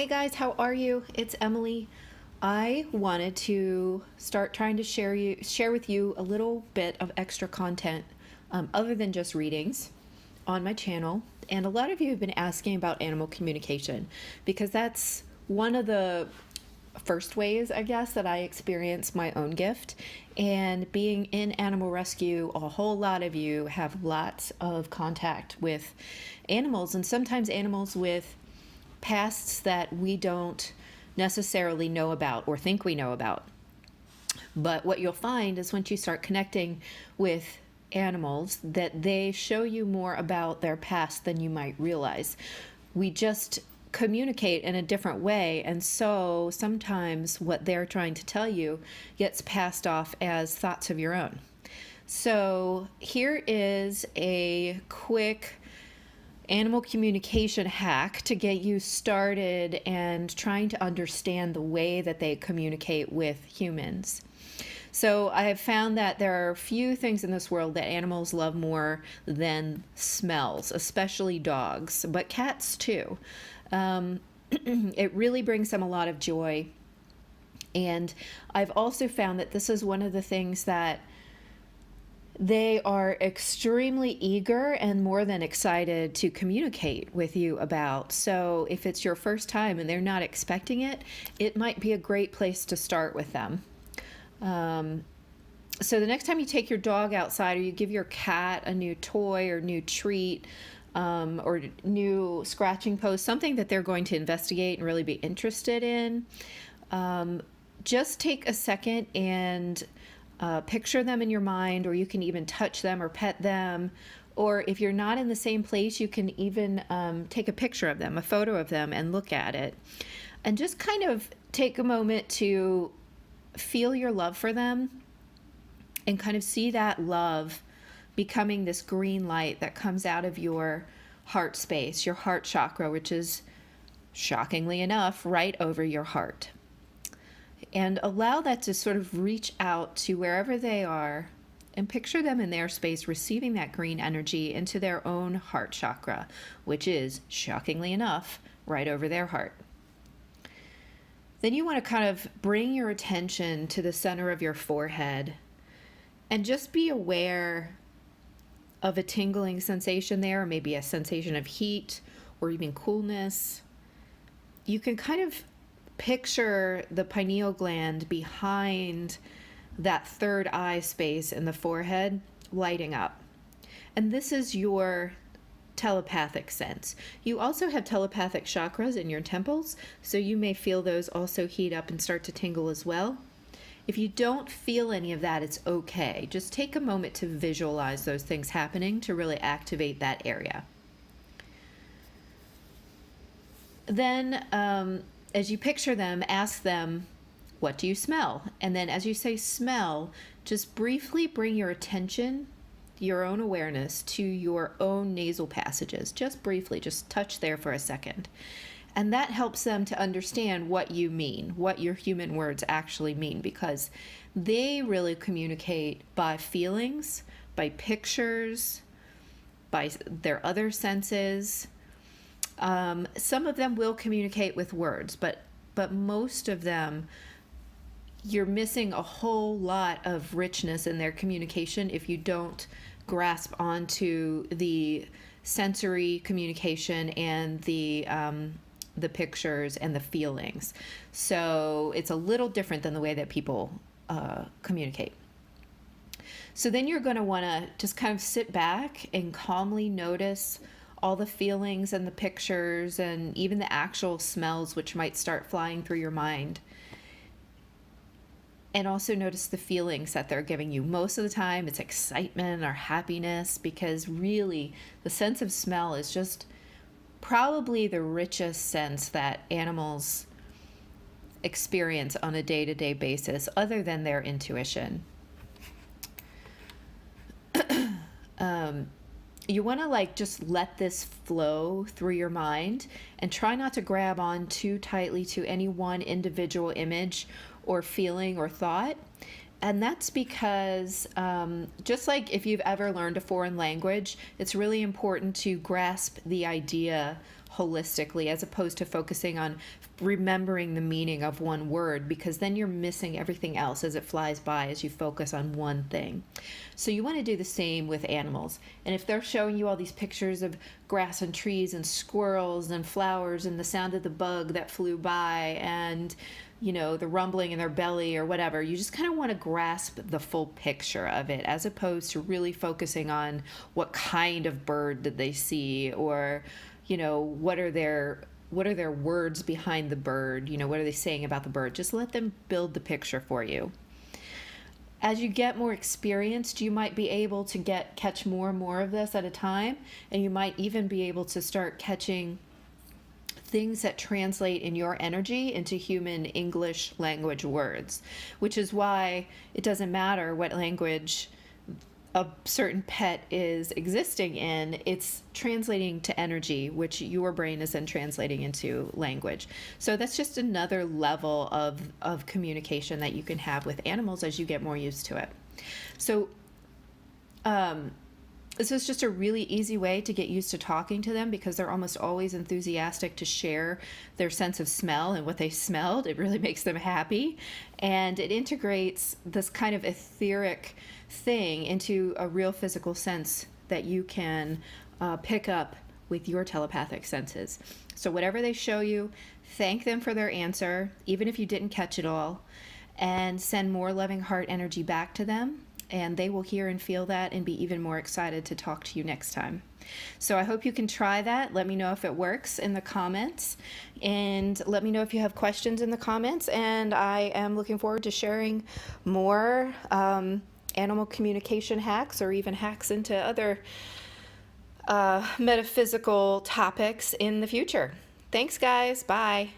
Hey guys, how are you? It's Emily. I wanted to start trying to share with you a little bit of extra content other than just readings on my channel. And a lot of you have been asking about animal communication because that's one of the first ways, I guess, that I experience my own gift. And being in animal rescue, a whole lot of you have lots of contact with animals, and sometimes animals with pasts that we don't necessarily know about or think we know about. But what you'll find is once you start connecting with animals, that they show you more about their past than you might realize. We just communicate in a different way, and so sometimes what they're trying to tell you gets passed off as thoughts of your own. So here is a quick animal communication hack to get you started and trying to understand the way that they communicate with humans. So I have found that there are a few things in this world that animals love more than smells, especially dogs, but cats too. It really brings them a lot of joy. And I've also found that this is one of the things that they are extremely eager and more than excited to communicate with you about. So if it's your first time and they're not expecting it, it might be a great place to start with them. So the next time you take your dog outside, or you give your cat a new toy or new treat, or new scratching post, something that they're going to investigate and really be interested in, just take a second and picture them in your mind, or you can even touch them or pet them. Or if you're not in the same place, you can even take a picture of them, a photo of them, and look at it. And just kind of take a moment to feel your love for them and kind of see that love becoming this green light that comes out of your heart space, your heart chakra, which is, shockingly enough, right over your heart. And allow that to sort of reach out to wherever they are, and picture them in their space receiving that green energy into their own heart chakra, which is, shockingly enough, right over their heart. Then you want to kind of bring your attention to the center of your forehead and just be aware of a tingling sensation there, or maybe a sensation of heat or even coolness. You can kind of picture the pineal gland behind that third eye space in the forehead lighting up. And this is your telepathic sense. You also have telepathic chakras in your temples, so you may feel those also heat up and start to tingle as well. If you don't feel any of that, it's okay. Just take a moment to visualize those things happening to really activate that area. Then, as you picture them, ask them, what do you smell? And then as you say smell, just briefly bring your attention, your own awareness, to your own nasal passages. Just briefly, just touch there for a second. And that helps them to understand what you mean, what your human words actually mean, because they really communicate by feelings, by pictures, by their other senses. Some of them will communicate with words, but most of them, you're missing a whole lot of richness in their communication if you don't grasp onto the sensory communication and the pictures and the feelings. So it's a little different than the way that people communicate. So then you're going to want to just kind of sit back and calmly notice all the feelings and the pictures and even the actual smells which might start flying through your mind. And also notice the feelings that they're giving you. Most of the time it's excitement or happiness, because really the sense of smell is just probably the richest sense that animals experience on a day-to-day basis, other than their intuition. You want to just let this flow through your mind and try not to grab on too tightly to any one individual image or feeling or thought. And that's because just like if you've ever learned a foreign language, it's really important to grasp the idea holistically as opposed to focusing on remembering the meaning of one word, because then you're missing everything else as it flies by as you focus on one thing. So you want to do the same with animals. And if they're showing you all these pictures of grass and trees and squirrels and flowers and the sound of the bug that flew by and the rumbling in their belly or whatever, you just kind of want to grasp the full picture of it as opposed to really focusing on what kind of bird did they see, or what are their words behind the bird, what are they saying about the bird. Just let them build the picture for you. As you get more experienced, you might be able to catch more and more of this at a time, and you might even be able to start catching things that translate in your energy into human English language words, which is why it doesn't matter what language a certain pet is existing in, it's translating to energy, which your brain is then translating into language. So that's just another level of communication that you can have with animals as you get more used to it. So this is just a really easy way to get used to talking to them, because they're almost always enthusiastic to share their sense of smell and what they smelled. It really makes them happy. And it integrates this kind of etheric thing into a real physical sense that you can pick up with your telepathic senses. So whatever they show you, thank them for their answer, even if you didn't catch it all, and send more loving heart energy back to them. And they will hear and feel that and be even more excited to talk to you next time. So I hope you can try that. Let me know if it works in the comments, and let me know if you have questions in the comments. And I am looking forward to sharing more animal communication hacks, or even hacks into other metaphysical topics in the future. Thanks, guys. Bye.